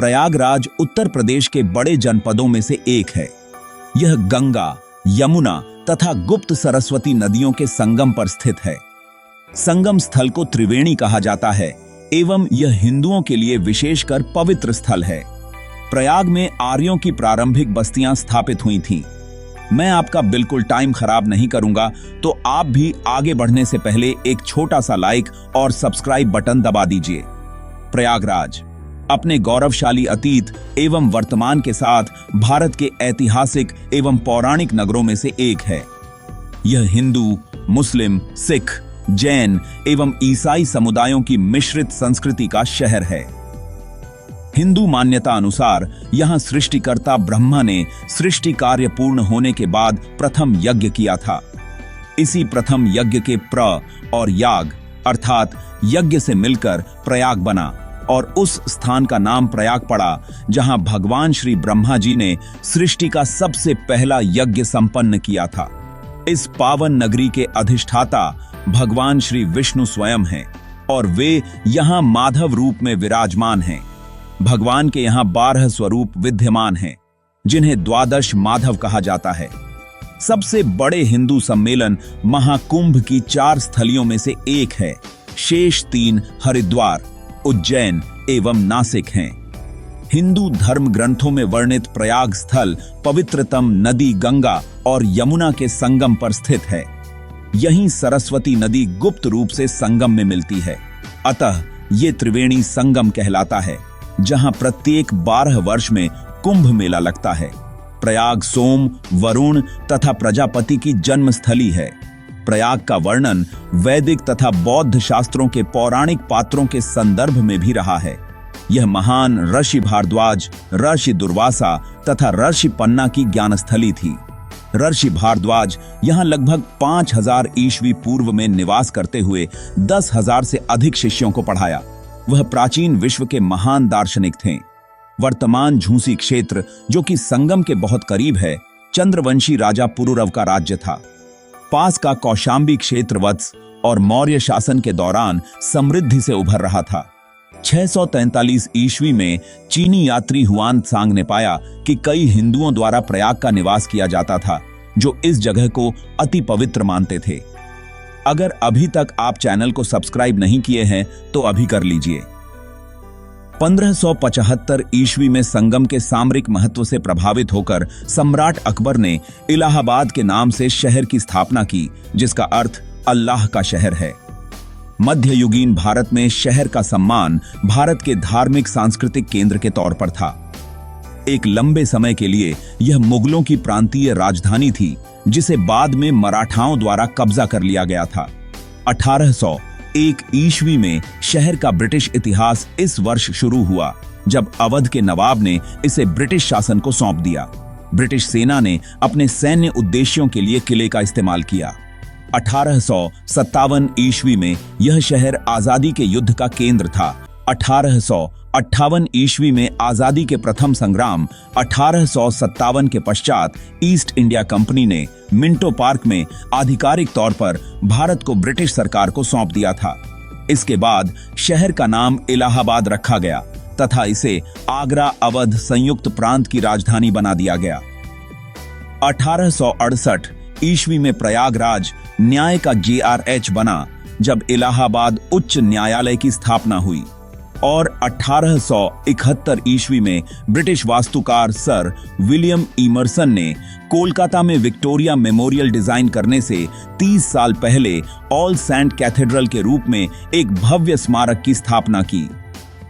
प्रयागराज उत्तर प्रदेश के बड़े जनपदों में से एक है। यह गंगा, यमुना तथा गुप्त सरस्वती नदियों के संगम पर स्थित है। संगम स्थल को त्रिवेणी कहा जाता है एवं यह हिंदुओं के लिए विशेषकर पवित्र स्थल है। प्रयाग में आर्यों की प्रारंभिक बस्तियां स्थापित हुई थीं। मैं आपका बिल्कुल टाइम खराब नहीं करूंगा, तो आप भी आगे बढ़ने से पहले एक छोटा सा लाइक और सब्सक्राइब बटन दबा दीजिए। प्रयागराज अपने गौरवशाली अतीत एवं वर्तमान के साथ भारत के ऐतिहासिक एवं पौराणिक नगरों में से एक है। यह हिंदू, मुस्लिम, सिख, जैन एवं ईसाई समुदायों की मिश्रित संस्कृति का शहर है। हिंदू मान्यता अनुसार यहां सृष्टिकर्ता ब्रह्मा ने सृष्टि कार्य पूर्ण होने के बाद प्रथम यज्ञ किया था। इसी प्रथम यज्ञ के प्र और याग अर्थात यज्ञ से मिलकर प्रयाग बना और उस स्थान का नाम प्रयाग पड़ा जहां भगवान श्री ब्रह्मा जी ने सृष्टि का सबसे पहला यज्ञ संपन्न किया था। इस पावन नगरी के अधिष्ठाता भगवान श्री विष्णु स्वयं हैं और वे यहां माधव रूप में विराजमान हैं। भगवान के यहां 12 स्वरूप विद्यमान हैं, जिन्हें द्वादश माधव कहा जाता है। सबसे बड़े हिंदू सम्मेलन महाकुंभ की 4 स्थलियों में से एक है। शेष 3 हरिद्वार, उज्जैन एवं नासिक हैं। हिंदू धर्म ग्रंथों में वर्णित प्रयाग स्थल पवित्रतम नदी गंगा और यमुना के संगम पर स्थित है। यहीं सरस्वती नदी गुप्त रूप से संगम में मिलती है। अतः ये त्रिवेणी संगम कहलाता है, जहां प्रत्येक 12 वर्ष में कुंभ मेला लगता है। प्रयाग सोम, वरुण तथा प्रजापति की जन्मस्थली है। प्रयाग का वर्णन वैदिक तथा बौद्ध शास्त्रों के पौराणिक पात्रों के संदर्भ में भी रहा है। यह महान ऋषि भारद्वाज, ऋषि दुर्वासा तथा ऋषि पन्ना की ज्ञानस्थली थी। ऋषि भारद्वाज यहां लगभग 5000 ईस्वी पूर्व में निवास करते हुए 10,000 से अधिक शिष्यों को पढ़ाया। वह प्राचीन विश्व के महान दार्शनिक थे। वर्तमान झूसी क्षेत्र, जो कि संगम के बहुत करीब है, चंद्रवंशी राजा पुरुरव का राज्य था। पास का कौशांबी क्षेत्र वत्स और मौर्य शासन के दौरान समृद्धि से उभर रहा था। 643 ईस्वी में चीनी यात्री हुआन त्सांग ने पाया कि कई हिंदुओं द्वारा प्रयाग का निवास किया जाता था, जो इस जगह को अति पवित्र मानते थे। अगर अभी तक आप चैनल को सब्सक्राइब नहीं किए हैं तो अभी कर लीजिए। 1575 ईस्वी में संगम के सामरिक महत्व से प्रभावित होकर सम्राट अकबर ने इलाहाबाद के नाम से शहर की स्थापना की, जिसका अर्थ अल्लाह का शहर है। मध्ययुगीन भारत में शहर का सम्मान भारत के धार्मिक सांस्कृतिक केंद्र के तौर पर था। एक लंबे समय के लिए यह मुगलों की प्रांतीय राजधानी थी, जिसे बाद में मराठाओं द्वारा कब्जा कर लिया गया था। 1801 ईस्वी में शहर का ब्रिटिश इतिहास इस वर्ष शुरू हुआ, जब अवध के नवाब ने इसे ब्रिटिश शासन को सौंप दिया। ब्रिटिश सेना ने अपने सैन्य उद्देश्यों के लिए किले का इस्तेमाल किया। 1857 ईस्वी में यह शहर आजादी के युद्ध का केंद्र था। 1858 ईस्वी में आजादी के प्रथम संग्राम, 1857 के पश्चात ईस्ट इंडिया कंपनी ने मिंटो पार्क में आधिकारिक तौर पर भारत को ब्रिटिश सरकार को सौंप दिया था। इसके बाद शहर का नाम इलाहाबाद रखा गया तथा इसे आगरा अवध संयुक्त प्रांत की राजधानी बना दिया गया। 1868 ईस्वी में प्रयागराज न्याय का JRH बना, जब इलाहाबाद उच्च न्यायालय की स्थापना हुई। और 1871 ईस्वी में ब्रिटिश वास्तुकार सर विलियम इमर्सन ने कोलकाता में विक्टोरिया मेमोरियल डिजाइन करने से 30 साल पहले ऑल सेंट कैथेड्रल के रूप में एक भव्य स्मारक की स्थापना की।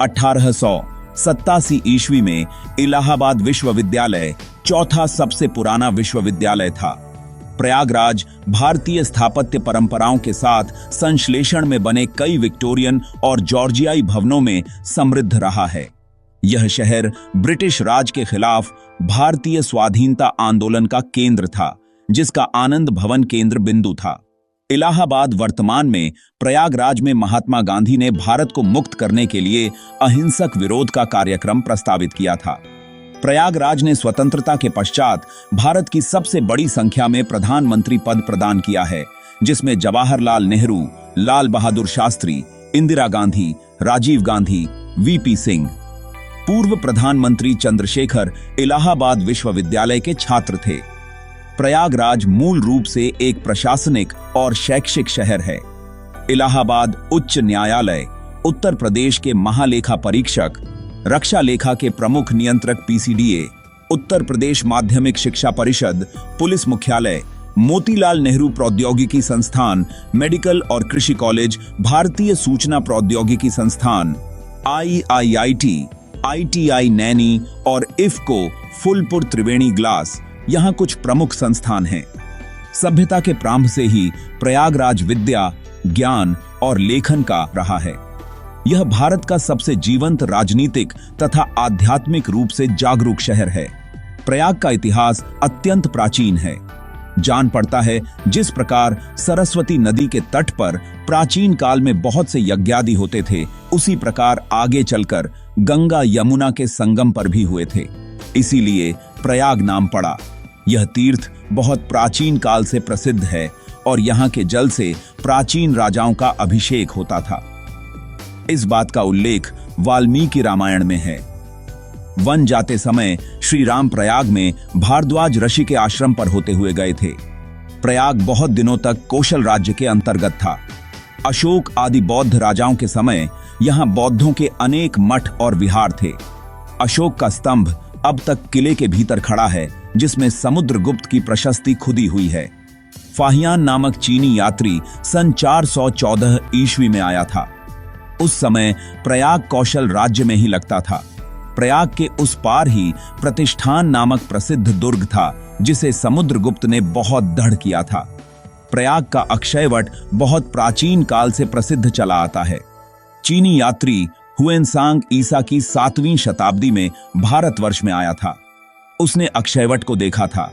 1887 ईस्वी में इलाहाबाद विश्वविद्यालय चौथा सबसे पुराना विश्वविद्यालय था। प्रयागराज भारतीय स्थापत्य परंपराओं के साथ संश्लेषण में बने कई विक्टोरियन और जॉर्जियाई भवनों में समृद्ध रहा है। यह शहर ब्रिटिश राज के खिलाफ भारतीय स्वाधीनता आंदोलन का केंद्र था, जिसका आनंद भवन केंद्र बिंदु था। इलाहाबाद वर्तमान में प्रयागराज में महात्मा गांधी ने भारत को मुक्त करने के लिए अहिंसक विरोध का कार्यक्रम प्रस्तावित किया था। प्रयागराज ने स्वतंत्रता के पश्चात भारत की सबसे बड़ी संख्या में प्रधानमंत्री पद प्रदान किया है, जिसमें जवाहरलाल नेहरू, लाल बहादुर शास्त्री, इंदिरा गांधी, राजीव गांधी, VP सिंह। पूर्व प्रधानमंत्री चंद्रशेखर इलाहाबाद विश्वविद्यालय के छात्र थे। प्रयागराज मूल रूप से एक प्रशासनिक और शैक्षिक शहर है। इलाहाबाद उच्च न्यायालय, उत्तर प्रदेश के महालेखा परीक्षक, रक्षा लेखा के प्रमुख नियंत्रक पीसीडीए, उत्तर प्रदेश माध्यमिक शिक्षा परिषद, पुलिस मुख्यालय, मोतीलाल नेहरू प्रौद्योगिकी संस्थान, मेडिकल और कृषि कॉलेज, भारतीय सूचना प्रौद्योगिकी संस्थान, IIIT, ITI नैनी और इफ्को फुलपुर त्रिवेणी ग्लास यहाँ कुछ प्रमुख संस्थान हैं। सभ्यता के प्रारंभ से ही प्रयागराज विद्या, ज्ञान और लेखन का रहा है। यह भारत का सबसे जीवंत राजनीतिक तथा आध्यात्मिक रूप से जागरूक शहर है। प्रयाग का इतिहास अत्यंत प्राचीन है। जान पड़ता है जिस प्रकार सरस्वती नदी के तट पर प्राचीन काल में बहुत से यज्ञादि होते थे, उसी प्रकार आगे चलकर गंगा यमुना के संगम पर भी हुए थे। इसीलिए प्रयाग नाम पड़ा। यह तीर्थ बहुत प्राचीन काल से प्रसिद्ध है और यहाँ के जल से प्राचीन राजाओं का अभिषेक होता था। इस बात का उल्लेख वाल्मीकि रामायण में है। वन जाते समय श्री राम प्रयाग में भारद्वाज ऋषि के आश्रम पर होते हुए गए थे। प्रयाग बहुत दिनों तक कौशल राज्य के अंतर्गत था। अशोक आदि बौद्ध राजाओं के समय यहाँ बौद्धों के अनेक मठ और विहार थे। अशोक का स्तंभ अब तक किले के भीतर खड़ा है, जिसमें समुद्रगुप्त की प्रशस्ति खुदी हुई है। फाहियान नामक चीनी यात्री सन 414 ईस्वी में आया था। उस समय प्रयाग कौशल राज्य में ही लगता था। प्रयाग के उस पार ही प्रतिष्ठान नामक प्रसिद्ध दुर्ग था, जिसे समुद्रगुप्त ने बहुत दृढ़ किया था। प्रयाग का अक्षयवट बहुत प्राचीन काल से प्रसिद्ध चला आता है। चीनी यात्री हुएनसांग ईसा की 7वीं शताब्दी में भारतवर्ष में आया था। उसने अक्षयवट को देखा था।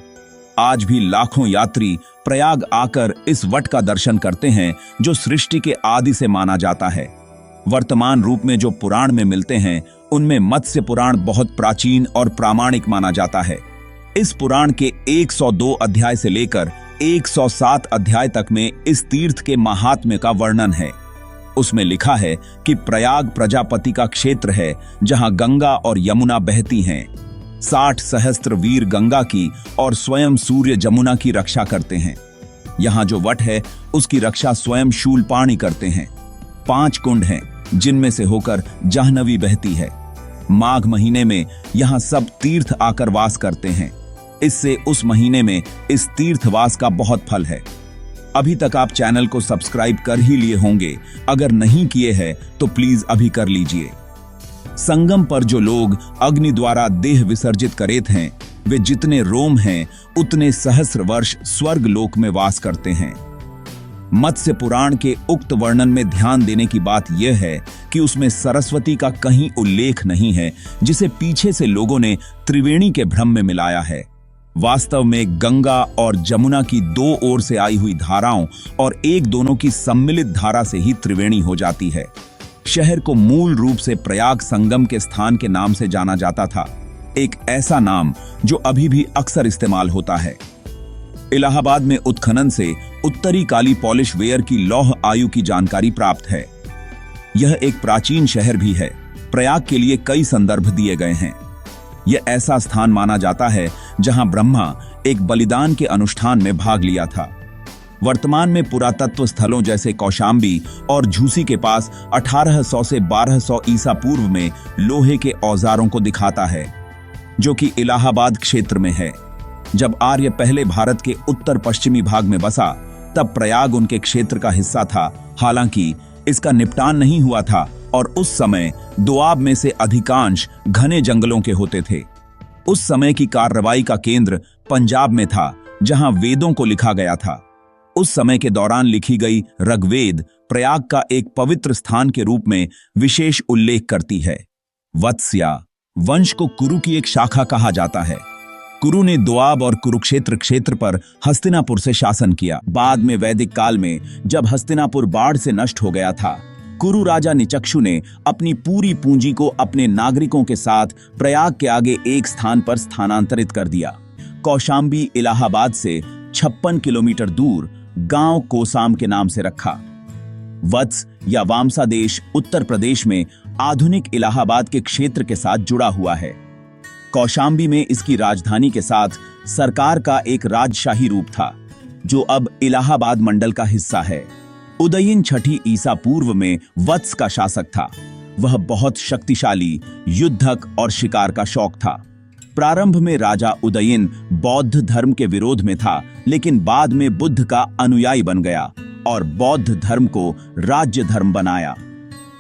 आज भी लाखों यात्री प्रयाग आकर इस वट का दर्शन करते हैं, जो सृष्टि के आदि से माना जाता है। वर्तमान रूप में जो पुराण में मिलते हैं, उनमें मत्स्य पुराण बहुत प्राचीन और प्रामाणिक माना जाता है। इस पुराण के 102 अध्याय से लेकर 107 अध्याय तक में इस तीर्थ के महात्म्य का वर्णन है। उसमें लिखा है कि प्रयाग प्रजापति का क्षेत्र है, जहां गंगा और यमुना बहती हैं। 60 सहस्त्र वीर गंगा की और स्वयं सूर्य जमुना की रक्षा करते हैं। यहाँ जो वट है, उसकी रक्षा स्वयं शूलपाणी करते हैं। 5 कुंड हैं, जिनमें से होकर जाह्नवी बहती है। माघ महीने में यहाँ सब तीर्थ आकर वास करते हैं। इससे उस महीने में इस तीर्थवास का बहुत फल है। अभी तक आप चैनल को सब्सक्राइब कर ही लिए होंगे। अगर नहीं किए हैं तो प्लीज अभी कर लीजिए। संगम पर जो लोग अग्नि द्वारा देह विसर्जित करेत हैं, वे जितने रोम हैं, उतने सहस्र वर्ष स्वर्ग लोक में वास करते हैं। मत्स्य पुराण के उक्त वर्णन में ध्यान देने की बात यह है कि उसमें सरस्वती का कहीं उल्लेख नहीं है, जिसे पीछे से लोगों ने त्रिवेणी के भ्रम में मिलाया है। वास्तव में गंगा और जमुना की 2 ओर से आई हुई धाराओं और एक दोनों की सम्मिलित धारा से ही त्रिवेणी हो जाती है। शहर को मूल रूप से प्रयाग संगम के स्थान के नाम से जाना जाता था, एक ऐसा नाम जो अभी भी अक्सर इस्तेमाल होता है। इलाहाबाद में उत्खनन से उत्तरी काली पॉलिश वेयर की लौह आयु की जानकारी प्राप्त है। यह एक प्राचीन शहर भी है। प्रयाग के लिए कई संदर्भ दिए गए हैं। यह ऐसा स्थान माना जाता है जहां ब्रह्मा एक बलिदान के अनुष्ठान में भाग लिया था। वर्तमान में पुरातत्व स्थलों जैसे कौशाम्बी और झूसी के पास 1800 से 1200 ईसा पूर्व में लोहे के औजारों को दिखाता है, जो कि इलाहाबाद क्षेत्र में है। जब आर्य पहले भारत के उत्तर पश्चिमी भाग में बसा, तब प्रयाग उनके क्षेत्र का हिस्सा था। हालांकि इसका निपटान नहीं हुआ था और उस समय दोआब में से अधिकांश घने जंगलों के होते थे। उस समय की कार्रवाई का केंद्र पंजाब में था, जहां वेदों को लिखा गया था। उस समय के दौरान लिखी गई ऋग्वेद प्रयाग का एक पवित्र स्थान के रूप में विशेष उल्लेख करती है। वत्स्या वंश को कुरु की एक शाखा कहा जाता है। कुरु ने दोआब और कुरुक्षेत्र क्षेत्र पर हस्तिनापुर से शासन किया। बाद में वैदिक काल में जब हस्तिनापुर बाढ़ से नष्ट हो गया था, कुरु राजा निचक्षु ने अपनी पूरी पूंजी को अपने नागरिकों के साथ प्रयाग के आगे एक स्थान पर स्थानांतरित कर दिया। कौशाम्बी इलाहाबाद से 56 किलोमीटर दूर गांव कोसाम के नाम से रखा। वत्स या वामसा देश उत्तर प्रदेश में आधुनिक इलाहाबाद के क्षेत्र के साथ जुड़ा हुआ है। कौशाम्बी में इसकी राजधानी के साथ सरकार का एक राजशाही रूप था, जो अब इलाहाबाद मंडल का हिस्सा है। उदयिन छठी ईसा पूर्व में वत्स का शासक था। वह बहुत शक्तिशाली, युद्धक और शिकार का शौक था। प्रारंभ में राजा उदयिन बौद्ध धर्म के विरोध में था, लेकिन बाद में बुद्ध का अनुयायी बन गया और बौद्ध धर्म को राज्य धर्म बनाया।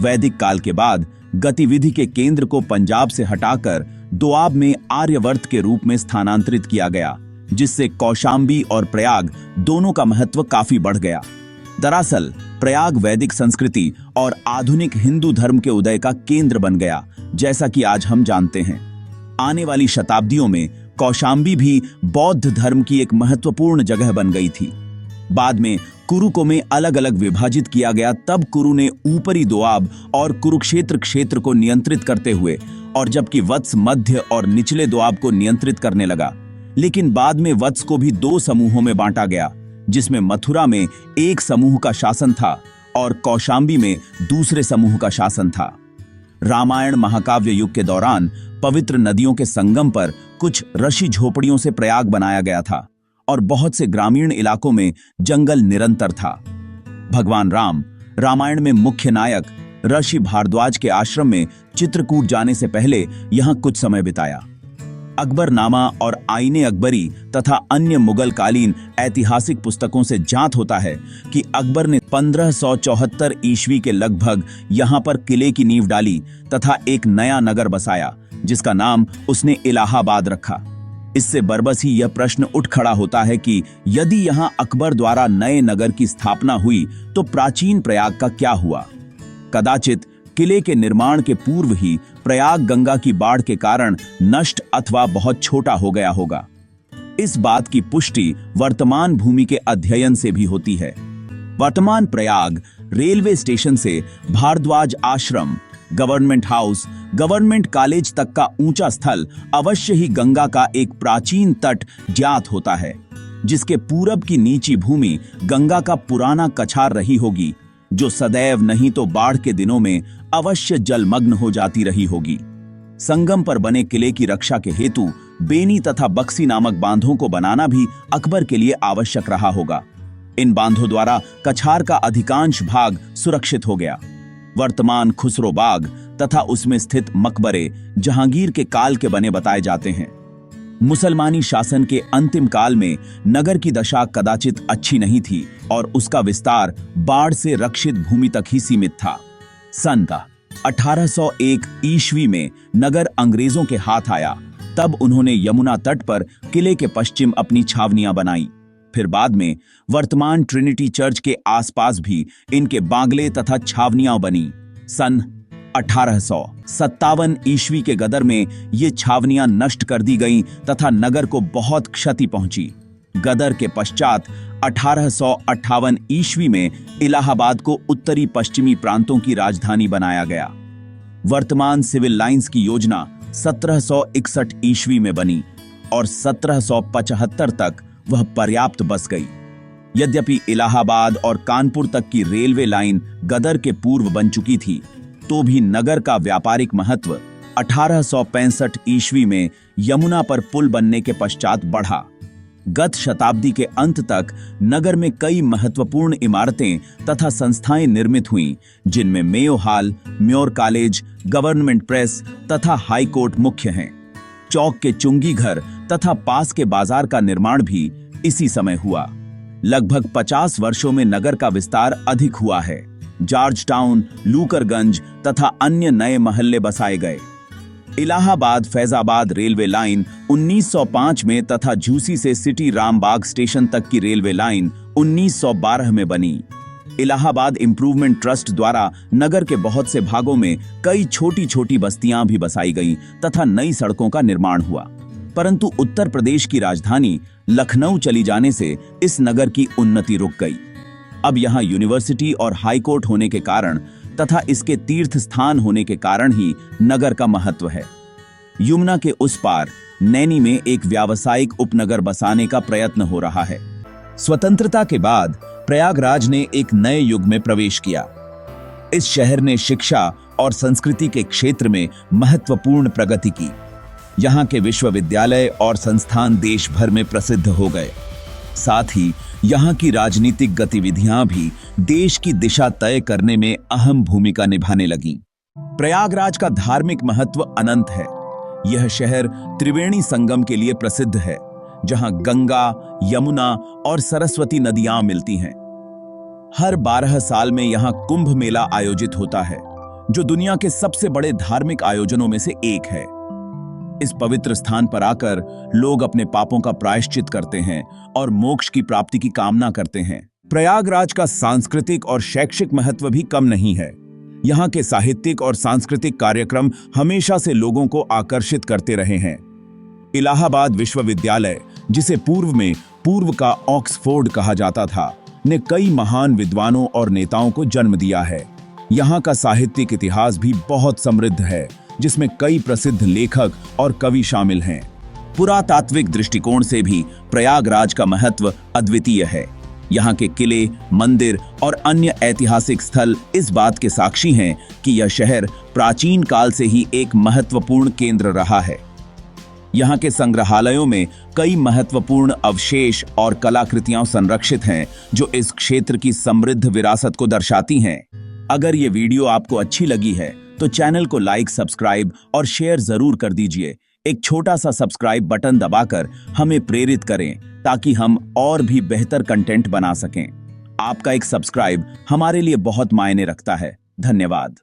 वैदिक काल के बाद गतिविधि के केंद्र को पंजाब से हटाकर दोआब में आर्यवर्त के रूप में स्थानांतरित किया गया, जिससे कौशाम्बी और प्रयाग दोनों का महत्व काफी बढ़ गया। दरअसल प्रयाग वैदिक संस्कृति और आधुनिक हिंदू धर्म के उदय का केंद्र बन गया, जैसा कि आज हम जानते हैं। आने वाली शताब्दियों में कौशाम्बी भी बौद्ध धर्म की एक महत्वपूर्ण जगह बन गई थी। बाद में कुरु को में अलग अलग विभाजित किया गया। तब कुरु ने ऊपरी दोआब और कुरुक्षेत्र क्षेत्र को नियंत्रित करते हुए, और जबकि वत्स मध्य और निचले दोआब को नियंत्रित करने लगा। लेकिन बाद में वत्स को भी दो समूहों में बांटा गया, जिसमें मथुरा में एक समूह का शासन था और कौशाम्बी में दूसरे समूह का शासन था। रामायण महाकाव्य युग के दौरान पवित्र नदियों के संगम पर कुछ ऋषि झोपड़ियों से प्रयाग बनाया गया था और बहुत से ग्रामीण इलाकों में जंगल निरंतर था। भगवान राम रामायण में मुख्य नायक ऋषि भारद्वाज के आश्रम में चित्रकूट जाने से पहले यहां कुछ समय बिताया। अकबरनामा और आईने अकबरी तथा अन्य मुगल कालीन ऐतिहासिक पुस्तकों से ज्ञात होता है कि अकबर ने 1574 ईस्वी के लगभग यहां पर किले की नींव डाली तथा एक नया नगर बसाया, जिसका नाम उसने इलाहाबाद रखा। इससे बरबस ही यह प्रश्न उठ खड़ा होता है कि यदि यहां अकबर द्वारा नए नगर की स्थापना हुई तो प्राचीन प्रयाग का क्या हुआ? कदाचित किले के निर्माण के पूर्व ही प्रयाग गंगा की बाढ़ के कारण नष्ट अथवा बहुत छोटा हो गया होगा। इस बात की पुष्टि वर्तमान भूमि के अध्ययन से भी होती है। वर्तमान प्रयाग रेलवे स्टेशन से भारद्वाज आश्रम, गवर्नमेंट हाउस, गवर्नमेंट कॉलेज तक का ऊंचा स्थल अवश्य ही गंगा का एक प्राचीन तट ज्ञात होता है, जिसके पूरब की नीची भूमि गंगा का पुराना कछार रही होगी, जो सदैव नहीं तो बाढ़ के दिनों में अवश्य जलमग्न हो जाती रही होगी। संगम पर बने किले की रक्षा के हेतु बेनी तथा बक्सी नामक बांधों को बनाना भी अकबर के लिए आवश्यक रहा होगा। इन बांधों द्वारा कछार का अधिकांश भाग सुरक्षित हो गया। वर्तमान खुसरो बाग तथा उसमें स्थित मकबरे जहांगीर के काल के बने बताए जाते हैं। मुसलमानी शासन के अंतिम काल में नगर की दशा कदाचित अच्छी नहीं थी और उसका विस्तार बाढ़ से रक्षित भूमि तक ही सीमित था। सन 1801 ईस्वी में नगर अंग्रेजों के हाथ आया। तब उन्होंने यमुना तट पर किले के पश्चिम अपनी छावनियां बनाई। फिर बाद में वर्तमान ट्रिनिटी चर्च के आसपास भी इनके बांगले तथा छावनियां बनी। सन 1857 ईस्वी के गदर में ये छावनियां नष्ट कर दी गईं तथा नगर को बहुत क्षति पहुंची। गदर के पश्चात 1858 ईस्वी में इलाहाबाद को उत्तरी पश्चिमी प्रांतों की राजधानी बनाया गया। वर्तमान सिविल लाइंस की योजना 1761 ईस्वी में बनी और 1775 तक वह पर्याप्त बस गई। यद्यपि इलाहाबाद और कानपुर तक की रेलवे लाइन गदर के पूर्व बन चुकी थी, तो भी नगर का व्यापारिक महत्व 1865 ईस्वी में यमुना पर पुल बनने के पश्चात बढ़ा। गत शताब्दी के अंत तक नगर में कई महत्वपूर्ण इमारतें तथा संस्थाएं निर्मित हुईं, जिनमें Mayo hall, more college, government press तथा हाई कोर्ट मुख्य हैं। चौक के चुंगी घर तथा पास के बाजार का निर्माण भी इसी समय हुआ। लगभग 50 वर्षों में नगर का विस्तार अधिक हुआ है। जॉर्ज टाउन, लूकरगंज तथा अन्य नए महल्ले बसाए गए। इलाहाबाद फैजाबाद रेलवे लाइन 1905 में तथा झूसी से सिटी रामबाग स्टेशन तक की रेलवे लाइन 1912 में बनी। इलाहाबाद इंप्रूवमेंट ट्रस्ट द्वारा नगर के बहुत से भागों में कई छोटी छोटी बस्तियां भी बसाई गईं तथा नई सड़कों का निर्माण हुआ। परंतु उत्तर प्रदेश की राजधानी लखनऊ चली जाने से इस नगर की उन्नति रुक गई। अब यहाँ यूनिवर्सिटी और हाई कोर्ट होने के कारण तथा इसके तीर्थ स्थान होने के कारण ही नगर का महत्व है। यमुना के उस पार नैनी में एक व्यावसायिक उपनगर बसाने का प्रयत्न हो रहा है। स्वतंत्रता के बाद प्रयागराज ने एक नए युग में प्रवेश किया। इस शहर ने शिक्षा, और संस्कृति के क्षेत्र में महत्वपूर्ण प्रगति की। यहाँ के विश्वविद्यालय और संस्थान देश भर में प्रसिद्ध हो गए। साथ ही यहाँ की राजनीतिक गतिविधियां भी देश की दिशा तय करने में अहम भूमिका निभाने लगीं। प्रयागराज का धार्मिक महत्व अनंत है। यह शहर त्रिवेणी संगम के लिए प्रसिद्ध है, जहां गंगा, यमुना और सरस्वती नदियां मिलती हैं। हर 12 साल में यहां कुंभ मेला आयोजित होता है, जो दुनिया के सबसे बड़े धार्मिक आयोजनों में से एक है। इस पवित्र स्थान पर आकर लोग अपने पापों का प्रायश्चित करते हैं और मोक्ष की प्राप्ति की कामना करते हैं। प्रयागराज का सांस्कृतिक और शैक्षिक महत्व भी कम नहीं है। यहाँ के साहित्यिक और सांस्कृतिक कार्यक्रम हमेशा से लोगों को आकर्षित करते रहे हैं। इलाहाबाद विश्वविद्यालय, जिसे पूर्व में पूर्व का ऑक्सफोर्ड कहा जाता था, ने कई महान विद्वानों और नेताओं को जन्म दिया है। यहाँ का साहित्यिक इतिहास भी बहुत समृद्ध है, जिसमें कई प्रसिद्ध लेखक और कवि शामिल हैं। पुरातात्विक दृष्टिकोण से भी प्रयागराज का महत्व अद्वितीय है। यहाँ के किले, मंदिर और अन्य ऐतिहासिक स्थल इस बात के साक्षी हैं कि यह शहर प्राचीन काल से ही एक महत्वपूर्ण केंद्र रहा है। यहाँ के संग्रहालयों में कई महत्वपूर्ण अवशेष और कलाकृतियां संरक्षित हैं, जो इस क्षेत्र की समृद्ध विरासत को दर्शाती हैं। अगर ये वीडियो आपको अच्छी लगी है तो चैनल को लाइक, सब्सक्राइब और शेयर जरूर कर दीजिए। एक छोटा सा सब्सक्राइब बटन दबाकर हमें प्रेरित करें, ताकि हम और भी बेहतर कंटेंट बना सकें। आपका एक सब्सक्राइब हमारे लिए बहुत मायने रखता है। धन्यवाद।